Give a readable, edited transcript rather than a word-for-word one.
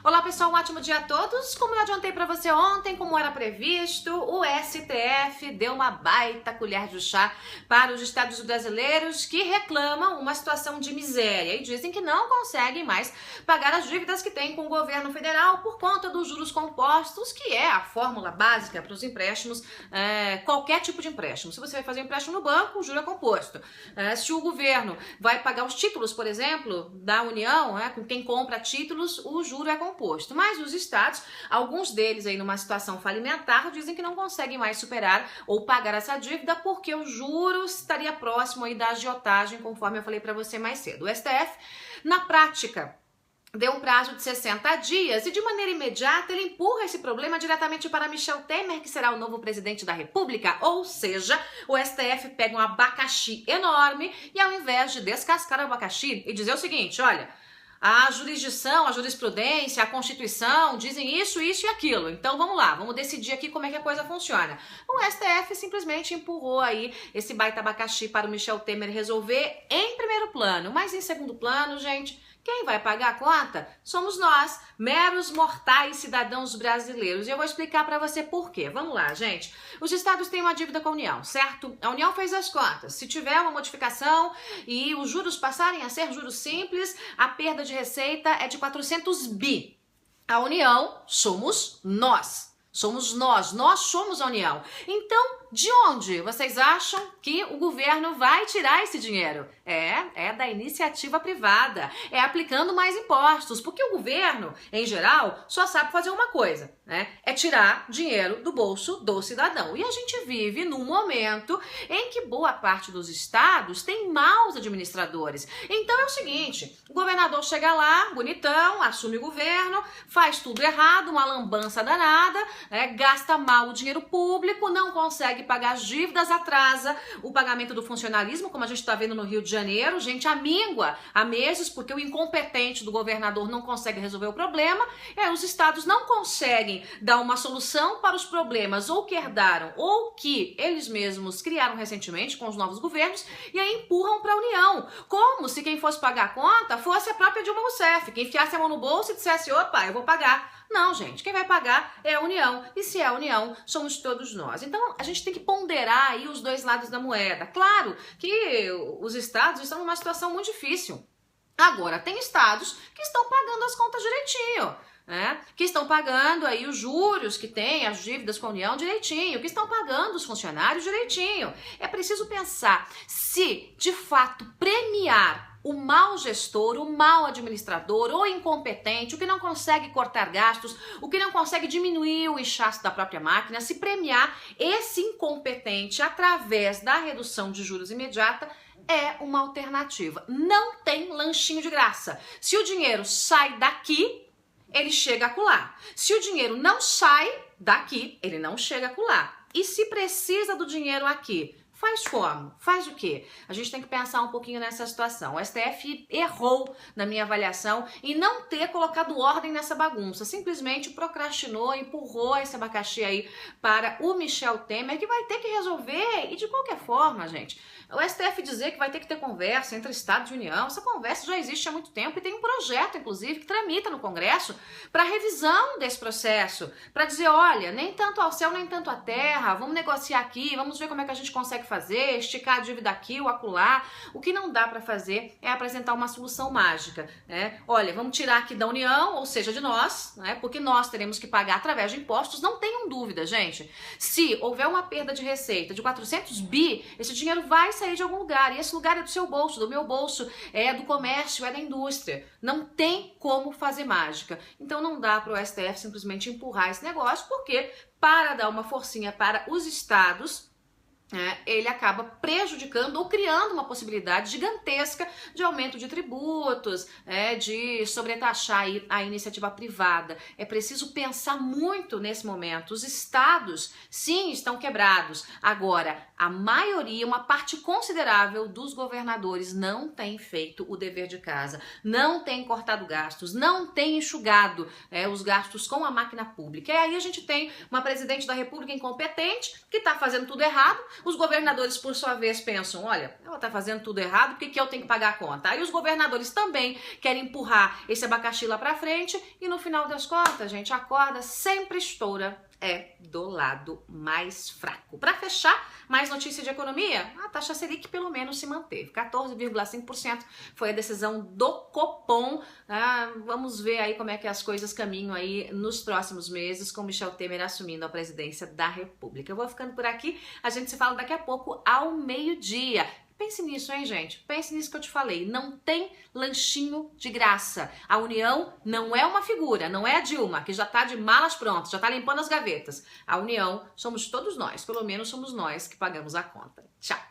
Olá pessoal, um ótimo dia a todos. Como eu adiantei para você ontem, como era previsto, o STF deu uma baita colher de chá para os estados brasileiros que reclamam uma situação de miséria e dizem que não conseguem mais pagar as dívidas que têm com o governo federal por conta dos juros compostos, que é a fórmula básica para os empréstimos, qualquer tipo de empréstimo. Se você vai fazer um empréstimo no banco, o juro é composto. Se o governo vai pagar os títulos, por exemplo, da União, com quem compra títulos, o juro é composto. Mas os estados, alguns deles aí numa situação falimentar, dizem que não conseguem mais superar ou pagar essa dívida porque o juros estaria próximo aí da agiotagem, conforme eu falei para você mais cedo. O STF, na prática, deu um prazo de 60 dias e de maneira imediata ele empurra esse problema diretamente para Michel Temer, que será o novo presidente da República. Ou seja, o STF pega um abacaxi enorme e ao invés de descascar o abacaxi e dizer o seguinte, olha, a jurisdição, a jurisprudência, a Constituição dizem isso, isso e aquilo. Então vamos lá, vamos decidir aqui como é que a coisa funciona. O STF simplesmente empurrou aí esse baita abacaxi para o Michel Temer resolver em primeiro plano. Mas em segundo plano, gente, quem vai pagar a conta somos nós, meros mortais cidadãos brasileiros. E eu vou explicar para você por quê. Vamos lá, gente. Os estados têm uma dívida com a União, certo? A União fez as contas. Se tiver uma modificação e os juros passarem a ser juros simples, a perda de receita é de 400 bi. A União somos nós. Somos nós somos a União. Então, de onde vocês acham que o governo vai tirar esse dinheiro? É da iniciativa privada, é aplicando mais impostos, porque o governo, em geral, só sabe fazer uma coisa, né? É tirar dinheiro do bolso do cidadão. E a gente vive num momento em que boa parte dos estados tem maus administradores. Então é o seguinte, o governador chega lá, bonitão, assume o governo, faz tudo errado, uma lambança danada, gasta mal o dinheiro público, não consegue pagar as dívidas, atrasa o pagamento do funcionalismo, como a gente está vendo no Rio de Janeiro, gente, amíngua há meses, porque o incompetente do governador não consegue resolver o problema, e aí os estados não conseguem dar uma solução para os problemas ou que herdaram ou que eles mesmos criaram recentemente com os novos governos, e aí empurram para a União, como se quem fosse pagar a conta fosse a própria Dilma Rousseff, que enfiasse a mão no bolso e dissesse, opa, eu vou pagar. Não, gente, quem vai pagar é a União, e se é a União, somos todos nós. Então, a gente tem que ponderar aí os dois lados da moeda. Claro que os estados estão numa situação muito difícil. Agora, tem estados que estão pagando as contas direitinho, que estão pagando aí os juros que tem, as dívidas com a União direitinho, que estão pagando os funcionários direitinho. É preciso pensar se, de fato, premiar o mau gestor, o mau administrador, o incompetente, o que não consegue cortar gastos, o que não consegue diminuir o inchaço da própria máquina, se premiar esse incompetente através da redução de juros imediata, é uma alternativa. Não tem lanchinho de graça. Se o dinheiro sai daqui, ele chega acolá. Se o dinheiro não sai daqui, ele não chega acolá. E se precisa do dinheiro aqui, faz como? Faz o quê? A gente tem que pensar um pouquinho nessa situação. O STF errou, na minha avaliação, em não ter colocado ordem nessa bagunça. Simplesmente procrastinou, empurrou esse abacaxi aí para o Michel Temer, que vai ter que resolver. E de qualquer forma, gente, o STF dizer que vai ter que ter conversa entre Estado e União, essa conversa já existe há muito tempo e tem um projeto, inclusive, que tramita no Congresso para revisão desse processo, para dizer, olha, nem tanto ao céu, nem tanto à terra, vamos negociar aqui, vamos ver como é que a gente consegue fazer, esticar a dívida aqui ou acolá. O que não dá para fazer é apresentar uma solução mágica, Olha, vamos tirar aqui da União, ou seja, de nós, porque nós teremos que pagar através de impostos. Não tenham dúvida, gente. Se houver uma perda de receita de 400 bi, esse dinheiro vai sair de algum lugar, e esse lugar é do seu bolso, do meu bolso, é do comércio, é da indústria. Não tem como fazer mágica. Então não dá para o STF simplesmente empurrar esse negócio, porque para dar uma forcinha para os estados, ele acaba prejudicando ou criando uma possibilidade gigantesca de aumento de tributos, de sobretaxar a iniciativa privada. É preciso pensar muito nesse momento. Os estados, sim, estão quebrados. Agora, a maioria, uma parte considerável dos governadores não tem feito o dever de casa, não tem cortado gastos, não tem enxugado os gastos com a máquina pública. E aí a gente tem uma presidente da República incompetente que está fazendo tudo errado, Os governadores, por sua vez, pensam, olha, ela tá fazendo tudo errado, por que eu tenho que pagar a conta? Aí os governadores também querem empurrar esse abacaxi lá pra frente e no final das contas, gente, a corda sempre estoura do lado mais fraco. Para fechar, mais notícia de economia, a taxa Selic pelo menos se manteve. 14,5% foi a decisão do Copom. Vamos ver aí como é que as coisas caminham aí nos próximos meses, com Michel Temer assumindo a presidência da República. Eu vou ficando por aqui, a gente se fala daqui a pouco ao meio-dia. Pense nisso, hein, gente? Pense nisso que eu te falei. Não tem lanchinho de graça. A União não é uma figura, não é a Dilma, que já tá de malas prontas, já tá limpando as gavetas. A União somos todos nós, pelo menos somos nós que pagamos a conta. Tchau!